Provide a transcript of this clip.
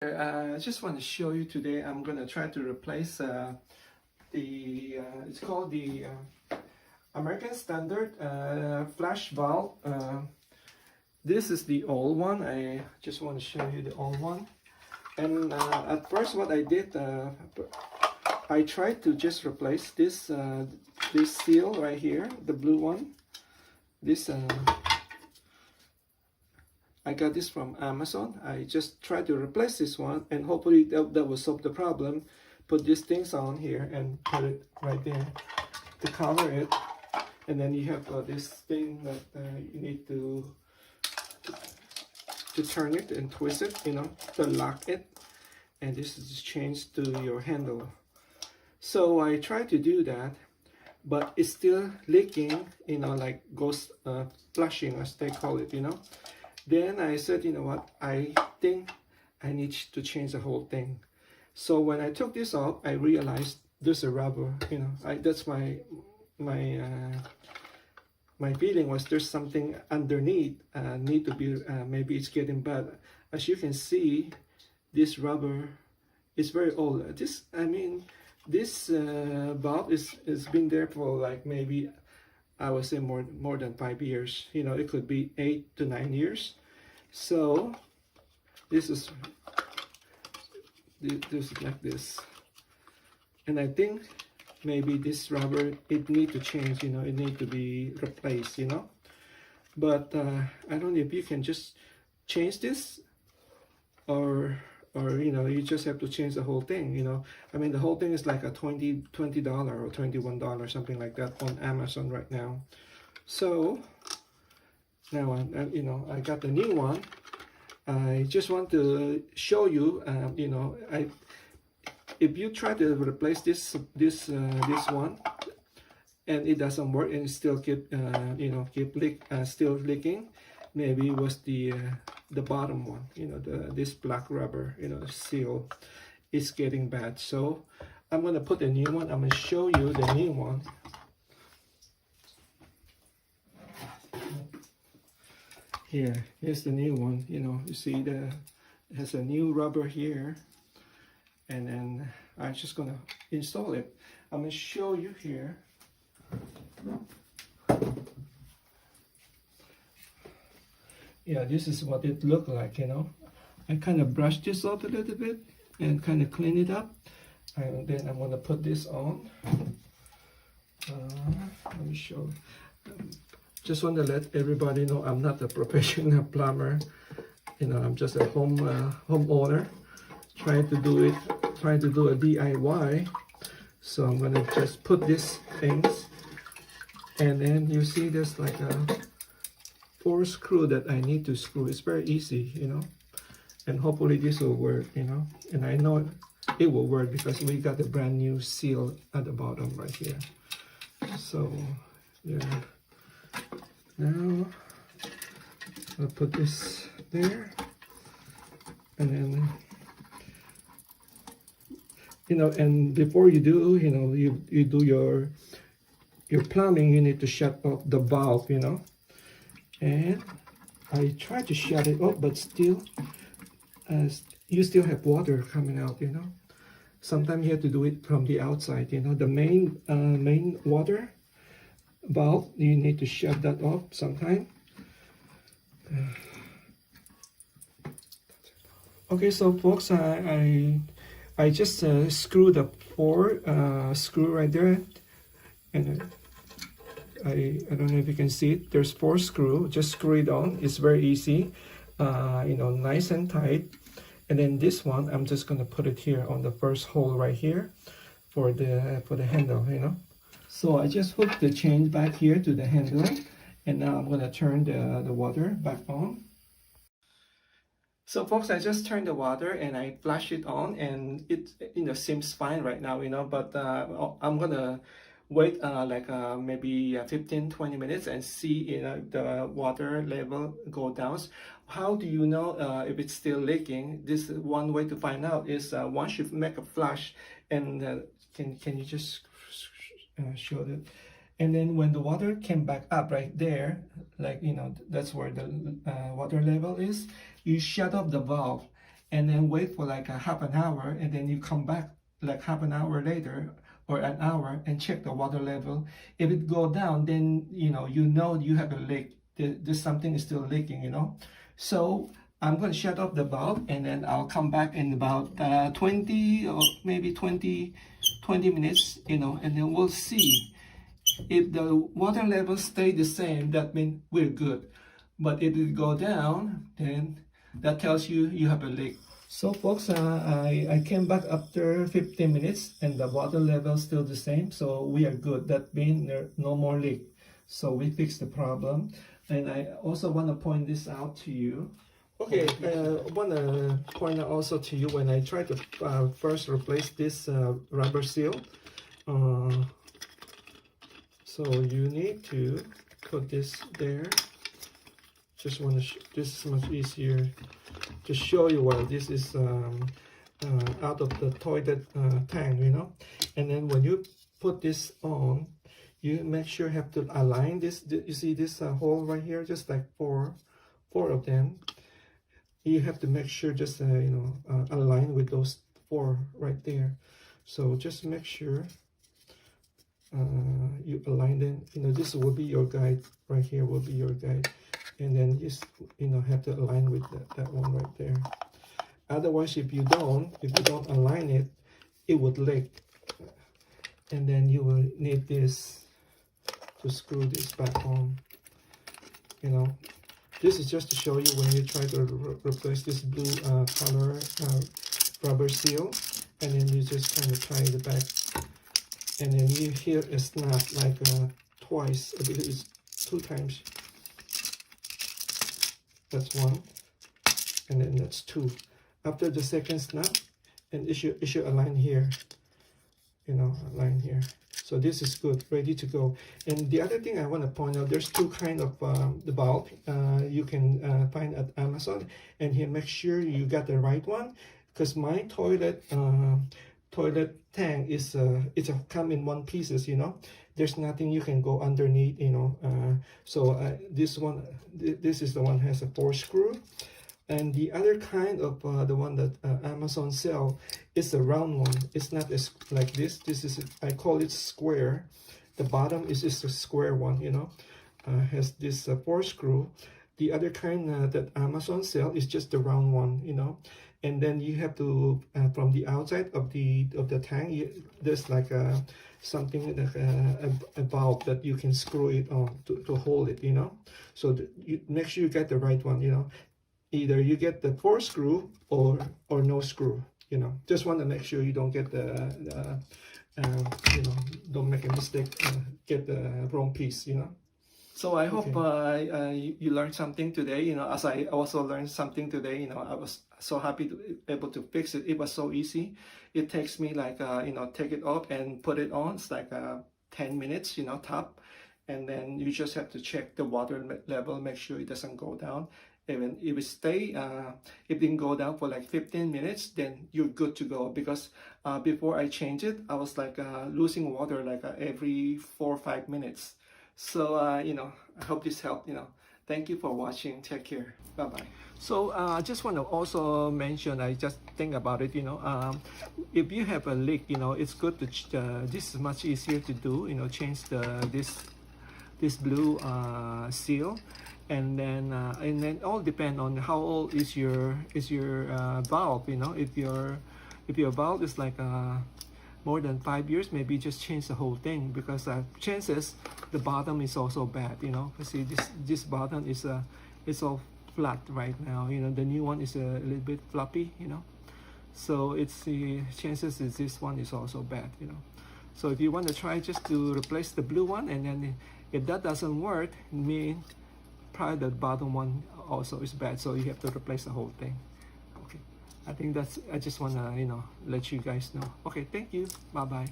I just want to show you today. I'm going to try to replace it's called the American Standard flash valve. This is the old one. I just want to show you the old one. And at first, what I did, I tried to just replace this this seal right here, the blue one. This I got this from Amazon. I just tried to replace this one, and hopefully that will solve the problem. Put these things on here and put it right there to cover it, and then you have this thing that you need to turn it and twist it, you know, to lock it, and this is changed to your handle. So I tried to do that, but it's still leaking, you know, like ghost flushing as they call it, you know. Then I said, you know what, I think I need to change the whole thing. So when I took this off, I realized there's a rubber, you know. That's my feeling was there's something underneath, need to be, maybe it's getting bad. As you can see, this rubber is very old. This valve is been there for like maybe, I would say more than 5 years. You know, it could be 8 to 9 years. So this is like this, and I think maybe this rubber, it need to change. You know, it need to be replaced. You know, but I don't know if you can just change this, or you know, you just have to change the whole thing. You know, I mean, the whole thing is like a $20 or $21, something like that, on Amazon right now. So now you know, I got the new one. I just want to show you, you know, if you try to replace this one and it doesn't work and still keep you know, still leaking, maybe it was the bottom one, you know, this black rubber, you know, seal is getting bad. So I'm gonna put a new one. I'm gonna show you the new one. Here's the new one. You know, you see it has a new rubber here, and then I'm just gonna install it. I'm gonna show you here. Yeah, this is what it looked like, you know. I kind of brushed this off a little bit and kind of clean it up, and then I'm gonna put this on. Let me show. Just want to let everybody know I'm not a professional plumber. You know, I'm just a homeowner trying to do a DIY. So I'm gonna just put these things, and then you see there's like a 4 screw that I need to screw. It's very easy, you know, and hopefully this will work, you know, and I know it will work because we got a brand new seal at the bottom right here. So yeah, now I'll put this there, and then, you know, and before you do, you know, you do your plumbing, you need to shut off the valve, you know. And I try to shut it off, but still, you still have water coming out, you know. Sometimes you have to do it from the outside, you know. The main water valve, you need to shut that off sometime. Okay, so folks, I just screwed the 4 screw right there, and I don't know if you can see it. There's 4 screw. Just screw it on. It's very easy, you know, nice and tight. And then this one, I'm just gonna put it here on the first hole right here for the handle, you know. So I just hooked the chain back here to the handle, and now I'm gonna turn the water back on. So folks, I just turned the water and I flash it on, and it, you know, seems fine right now, you know. But I'm gonna wait like maybe 15-20 minutes and see, you know, the water level go down. How do you know if it's still leaking? This one way to find out is once you make a flush, and can you just show that? And then when the water came back up right there, like, you know, that's where the water level is, you shut off the valve and then wait for like a half an hour, and then you come back like half an hour later or an hour and check the water level. If it go down, then you know you have a leak. There's something is still leaking, you know. So I'm going to shut off the bulb, and then I'll come back in about 20 or maybe 20 minutes, you know, and then we'll see. If the water level stay the same, that means we're good. But if it go down, then that tells you you have a leak. So folks, I came back after 15 minutes and the water level still the same, so we are good. That means there no more leak. So we fixed the problem. And I also want to point this out to you. Okay, I want to point out also to you when I try to first replace this rubber seal. So you need to put this there. Just want to, this is much easier to show you why this is out of the toilet tank, you know. And then when you put this on, you make sure you have to align this. You see this hole right here, just like four of them. You have to make sure just you know, align with those 4 right there. So just make sure you align them. You know, this will be your guide right here, will be your guide, and then just, you know, have to align with that one right there. Otherwise, if you don't align it, it would leak, and then you will need this to screw this back on, you know. This is just to show you when you try to replace this blue color rubber seal, and then you just kind of tie it back, and then you hear a snap like twice. I believe it's 2 times. That's 1, and then that's 2. After the second snap, and it should align here, you know, align here. So this is good, ready to go. And the other thing I want to point out, there's 2 kind of the bulb you can find at Amazon, and here make sure you got the right one, because my toilet tank is it's a come in 1 pieces, you know. There's nothing you can go underneath, you know. So this one, this is the one has a 4 screw. And the other kind of the one that Amazon sell is a round one. It's not as like this. This is, I call it square. The bottom is just a square one, you know. Has this 4 screw. The other kind that Amazon sell is just the round one, you know. And then you have to from the outside of the tank, there's like something like a valve that you can screw it on to hold it, you know. So you make sure you get the right one, you know. Either you get the 4 screw or no screw, you know. Just want to make sure you don't get the you know, don't make a mistake, get the wrong piece, you know. So I hope you learned something today, you know, as I also learned something today, you know. I was so happy to be able to fix it. It was so easy. It takes me like, you know, take it off and put it on. It's like 10 minutes, you know, top. And then you just have to check the water level, make sure it doesn't go down. Even if it stay, it didn't go down for like 15 minutes, then you're good to go. Because before I changed it, I was like losing water like every 4 or 5 minutes. So you know, I hope this helped, you know. Thank you for watching. Take care. Bye bye. So I just want to also mention, I just think about it, you know, if you have a leak, you know, it's good to this is much easier to do, you know, change this blue seal. And then all depend on how old is your valve, you know. If your valve is like more than 5 years, maybe just change the whole thing, because chances the bottom is also bad, you know. See, this bottom is it's all flat right now, you know. The new one is a little bit floppy, you know. So it's the chances is this one is also bad, you know. So if you want to try just to replace the blue one, and then if that doesn't work, mean probably the bottom one also is bad, so you have to replace the whole thing. Okay, I think that's, I just want to, you know, let you guys know. Okay, thank you. Bye bye.